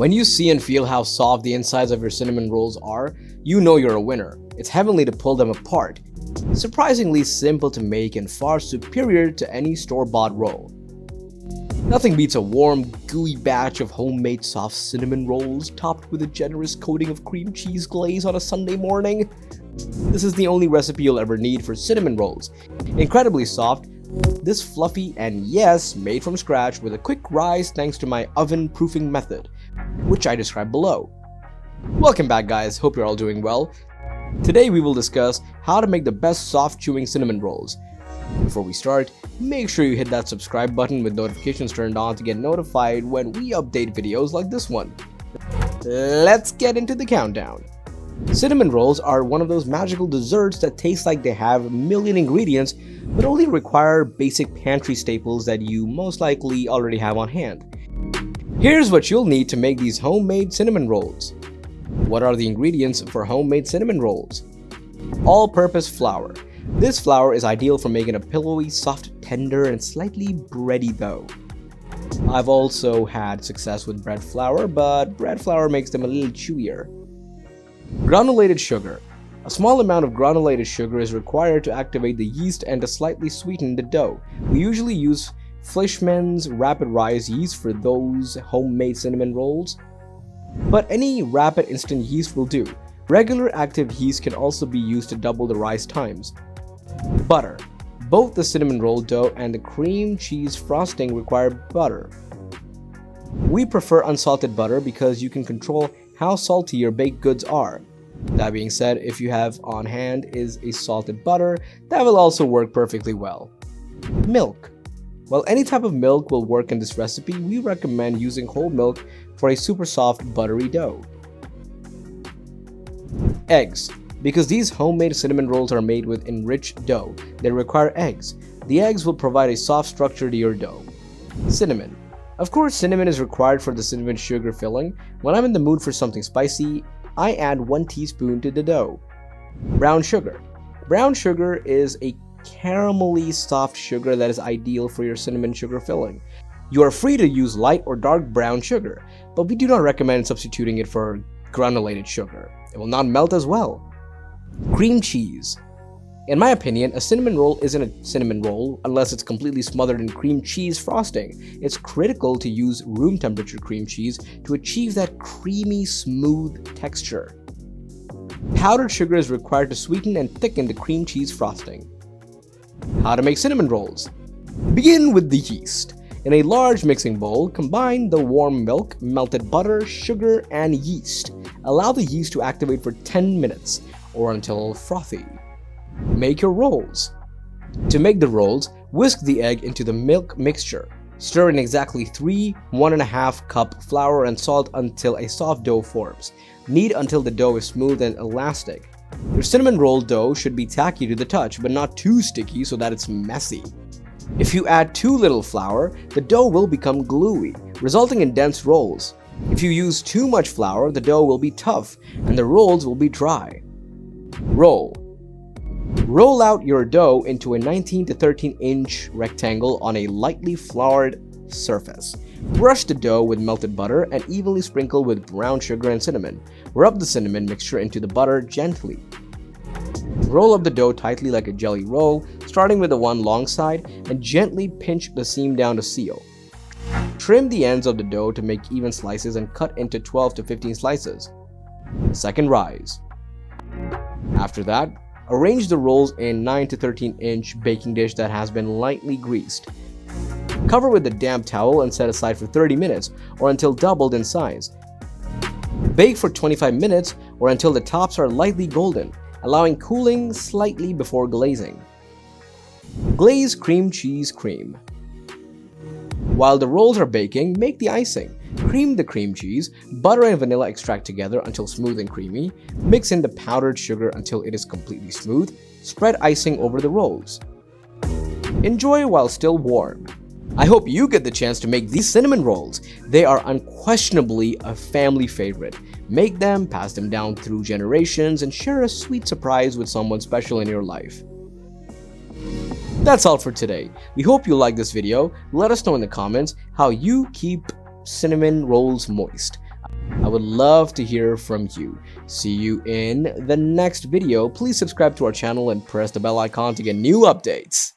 When you see and feel how soft the insides of your cinnamon rolls are, you know you're a winner. It's heavenly to pull them apart. Surprisingly simple to make and far superior to any store-bought roll. Nothing beats a warm, gooey batch of homemade soft cinnamon rolls topped with a generous coating of cream cheese glaze on a Sunday morning. This is the only recipe you'll ever need for cinnamon rolls. Incredibly soft, this fluffy and yes, made from scratch with a quick rise thanks to my oven proofing method, which I describe below. Welcome back guys, hope you're all doing well. Today we will discuss how to make the best soft chewing cinnamon rolls. Before we start, make sure you hit that subscribe button with notifications turned on to get notified when we update videos like this one. Let's get into the countdown. Cinnamon rolls are one of those magical desserts that taste like they have a million ingredients but only require basic pantry staples that you most likely already have on hand. Here's what you'll need to make these homemade cinnamon rolls. What are the ingredients for homemade cinnamon rolls? All-purpose flour. This flour is ideal for making a pillowy, soft, tender, and slightly bready dough. I've also had success with bread flour, but bread flour makes them a little chewier. Granulated sugar. A small amount of granulated sugar is required to activate the yeast and to slightly sweeten the dough. We usually use Fleischmann's rapid rise yeast for those homemade cinnamon rolls, but any rapid instant yeast will do. Regular active yeast can also be used to double the rise times. Butter. Both the cinnamon roll dough and the cream cheese frosting require butter. We prefer unsalted butter because you can control how salty your baked goods are. That being said, if you have on hand is a salted butter, that will also work perfectly well. Milk. While any type of milk will work in this recipe, we recommend using whole milk for a super soft buttery dough. Eggs. Because these homemade cinnamon rolls are made with enriched dough, they require eggs. The eggs will provide a soft structure to your dough. Cinnamon. Of course, cinnamon is required for the cinnamon sugar filling. When I'm in the mood for something spicy, I add 1 teaspoon to the dough. Brown sugar. Brown sugar is a caramelly soft sugar that is ideal for your cinnamon sugar filling. You are free to use light or dark brown sugar, but we do not recommend substituting it for granulated sugar. It will not melt as well. Cream cheese. In my opinion, a cinnamon roll isn't a cinnamon roll unless it's completely smothered in cream cheese frosting. It's critical to use room temperature cream cheese to achieve that creamy, smooth texture. Powdered sugar is required to sweeten and thicken the cream cheese frosting. How to make cinnamon rolls. Begin with the yeast. In a large mixing bowl, combine the warm milk, melted butter, sugar, and yeast. Allow the yeast to activate for 10 minutes or until frothy. Make your rolls. To make the rolls, whisk the egg into the milk mixture. Stir in exactly 1.5 cup flour and salt until a soft dough forms. Knead until the dough is smooth and elastic. Your cinnamon roll dough should be tacky to the touch, but not too sticky so that it's messy. If you add too little flour, the dough will become gluey, resulting in dense rolls. If you use too much flour, the dough will be tough and the rolls will be dry. Roll. Roll out your dough into a 19 to 13 inch rectangle on a lightly floured surface. Brush the dough with melted butter and evenly sprinkle with brown sugar and cinnamon. Rub the cinnamon mixture into the butter gently. Roll up the dough tightly like a jelly roll, starting with the one long side, and gently pinch the seam down to seal. Trim the ends of the dough to make even slices and cut into 12 to 15 slices. Second rise. After that, arrange the rolls in 9 to 13 inch baking dish that has been lightly greased. Cover with a damp towel and set aside for 30 minutes or until doubled in size. Bake for 25 minutes or until the tops are lightly golden, allowing cooling slightly before glazing. Glaze cream cheese cream. While the rolls are baking, make the icing. Cream the cream cheese, butter and vanilla extract together until smooth and creamy. Mix in the powdered sugar until it is completely smooth. Spread icing over the rolls. Enjoy while still warm. I hope you get the chance to make these cinnamon rolls. They are unquestionably a family favorite. Make them, pass them down through generations, and share a sweet surprise with someone special in your life. That's all for today. We hope you like this video. Let us know in the comments how you keep cinnamon rolls moist. I would love to hear from you. See you in the next video. Please subscribe to our channel and press the bell icon to get new updates.